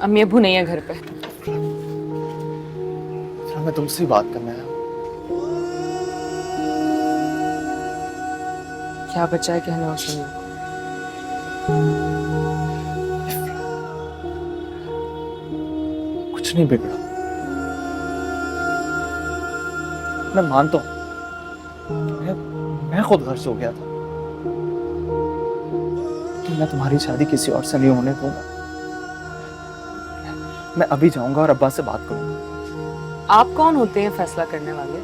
अम्मी अब्बू नहीं है घर पे। इफ्रा, मैं तुमसे ही बात करने आया हूँ। क्या बचा है कहने और सुनने को? कुछ नहीं बिगड़ा। मैं मानता हूँ मैं खुद घर से हो गया था, कि मैं तुम्हारी शादी किसी और से नहीं होने दूंगा। मैं अभी जाऊंगा और अब्बा से बात करूंगा। आप कौन होते हैं फैसला करने वाले?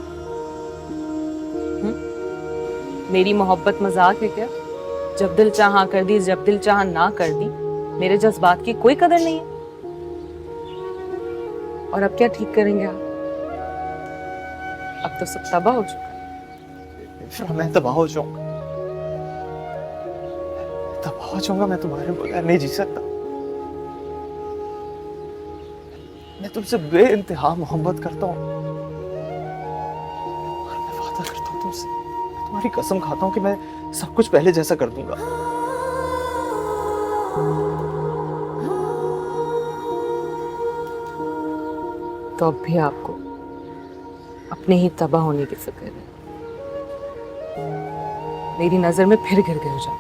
मेरी मोहब्बत मजाक है क्या? जब दिल चाहा कर दी, जब दिल चाहा ना कर दी। मेरे जज्बात की कोई कदर नहीं है। और अब क्या ठीक करेंगे आप? अब तो सब तबाह हो चुका है। इफ्रा, मैं तबाह हो जाऊंगा। मैं तुम्हारे बगैर नहीं जी सकता। मैं तुमसे बेइंतहा मोहब्बत करता हूँ और मैं वादा करता हूँ तुमसे, मैं तुम्हारी कसम खाता हूँ कि मैं सब कुछ पहले जैसा कर दूंगा। तो अब भी आपको अपने ही तबाह होने की फिक्र है। मेरी नजर में फिर गिर गए हो जब।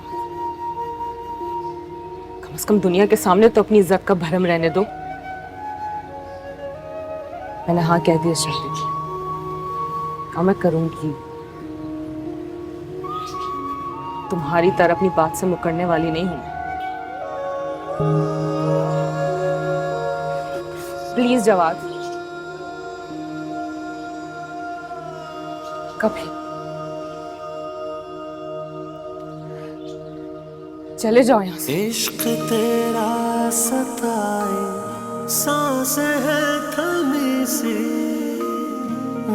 कम से कम दुनिया के सामने तो अपनी इज्जत का भरम रहने दो। मैंने हाँ कह दी इस शादी की और मैं करूंगी। तुम्हारी तरह अपनी बात से मुकरने वाली नहीं हूं। प्लीज जवाब। कभी चले जाओ यहाँ से। इश्क तेरा सताए, सांस है थमी सी,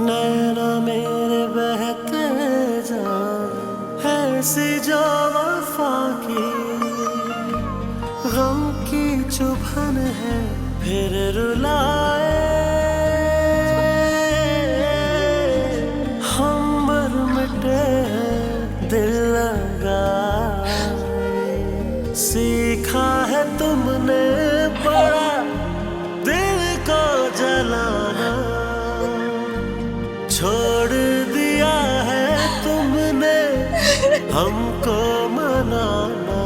नैना मेरे बहते जाए, ऐसी जो वफा की, गम की चुभन है फिर रुलाए। हम मर मिटे हैं दिल लगाए, सीखा है तुमने बड़ा दिल को जलाना, छोड़ दिया है तुमने हमको मनाना।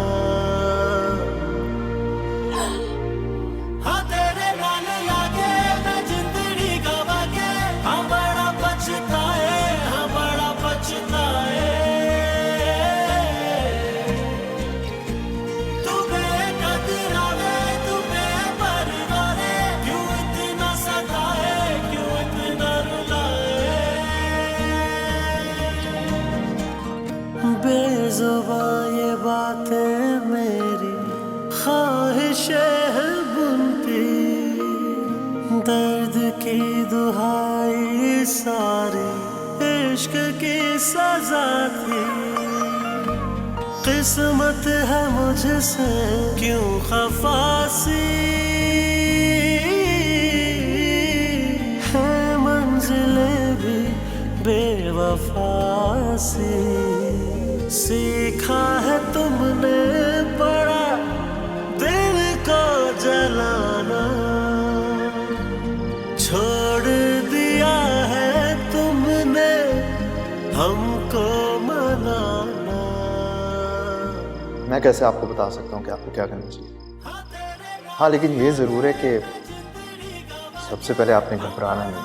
हाँ तेरे नाल लागे मैं जिंदड़ी गवा के, हाँ बड़ा पछताए, हाँ बड़ा पछताए। बेज़ुबां ये बातें मेरी ख्वाहिशें हैं बुनती, दर्द की दुहाई सारी इश्क की सजा थी। किस्मत है मुझसे क्यों खफासी, है मंजिलें भी बेवफासी। सीखा है तुमने बड़ा दिल को जलाना, छोड़ दिया है तुमने हमको मनाना। मैं कैसे आपको बता सकता हूँ कि आपको क्या करना चाहिए। हाँ, लेकिन ये जरूर है कि सबसे पहले आपने घबराना नहीं।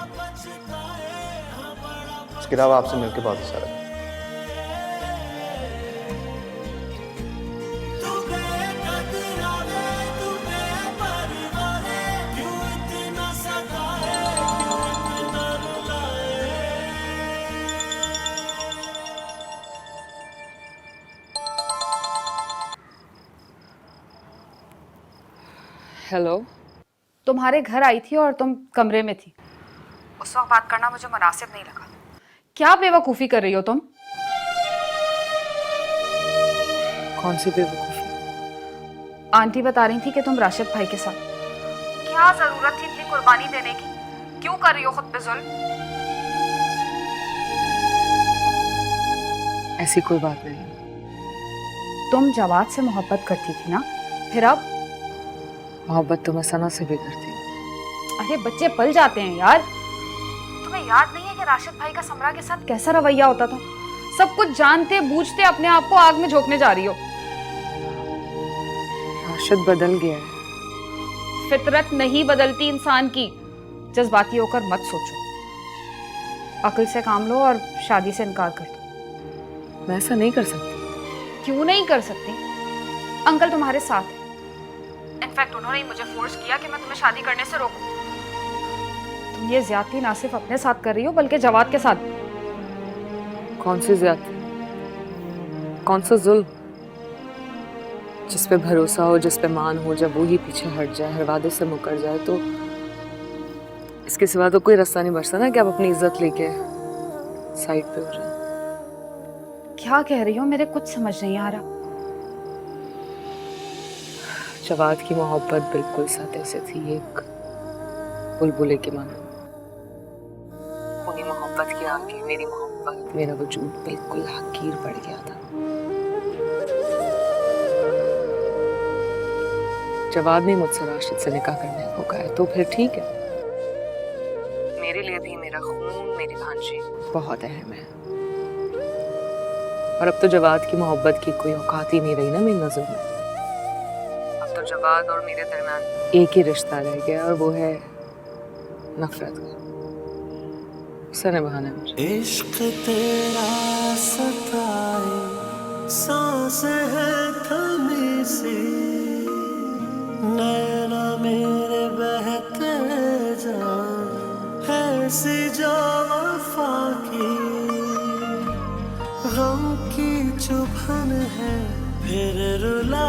इसके अलावा आपसे मिलकर बहुत अच्छा लगा। हेलो। तुम्हारे घर आई थी और तुम कमरे में थी। उस वक्त बात करना मुझे मुनासिब नहीं लगा। क्या बेवकूफी कर रही हो तुम? कौन सी बेवकूफी? आंटी बता रही थी कि तुम राशिद भाई के साथ। क्या जरूरत थी इतनी कुर्बानी देने की? क्यों कर रही हो खुद पे जुल्म? ऐसी कोई बात नहीं। तुम जवाद से मोहब्बत करती थी ना, फिर अब मोहब्बत तो मैं सना से भी करती हूँ। अरे बच्चे पल जाते हैं यार। तुम्हें याद नहीं है कि राशिद भाई का समरा के साथ कैसा रवैया होता था? सब कुछ जानते बूझते अपने आप को आग में झोंकने जा रही हो। राशिद बदल गया है। फितरत नहीं बदलती इंसान की। जज्बाती होकर मत सोचो, अक्ल से काम लो और शादी से इनकार कर दो। मैं ऐसा नहीं कर सकती। क्यों नहीं कर सकती? अंकल तुम्हारे साथ है। इनफैक्ट उन्होंने ही मुझे फोर्स किया कि मैं तुम्हें शादी करने से रोकूं। तुम ये ज्यादती ना सिर्फ अपने साथ कर रही हो बल्कि जवाद के साथ। कौन सी ज्यादती, कौन सा जुल्म? जिस पे भरोसा हो, जिस पे मान हो, जब वो ही पीछे हट जाए, हर वादे से मुकर जाए, तो इसके सिवा तो कोई रास्ता नहीं बचता ना कि आप अपनी इज्जत लेके साइड पे हो जाए। क्या कह रही हो? मेरे कुछ समझ नहीं आ रहा। जवाद की मोहब्बत बिल्कुल साथ ऐसे थी, एक बुलबुले के मानो। उन्हीं मोहब्बत के आगे मेरी मोहब्बत, मेरा वजूद बिल्कुल हकीर पड़ गया था। जवाद ने मुझसे राशिद से निकाह करने को कहा है, तो फिर ठीक है। मेरे लिए भी मेरा खून, मेरी भांजी बहुत अहम है। और अब तो जवाद की मोहब्बत की कोई औकात ही नहीं रही ना मेरी नजर में। अब तो जवाद और मेरे दरमियान एक ही रिश्ता रह गया, और वो है नफरत का। उसे निभाना है मुझे। इश्क तेरा सताए, सांस है थमी सी, नैना मेरे बहते जान, ऐसी जो वफा की, गम की चुभन है फिर रुला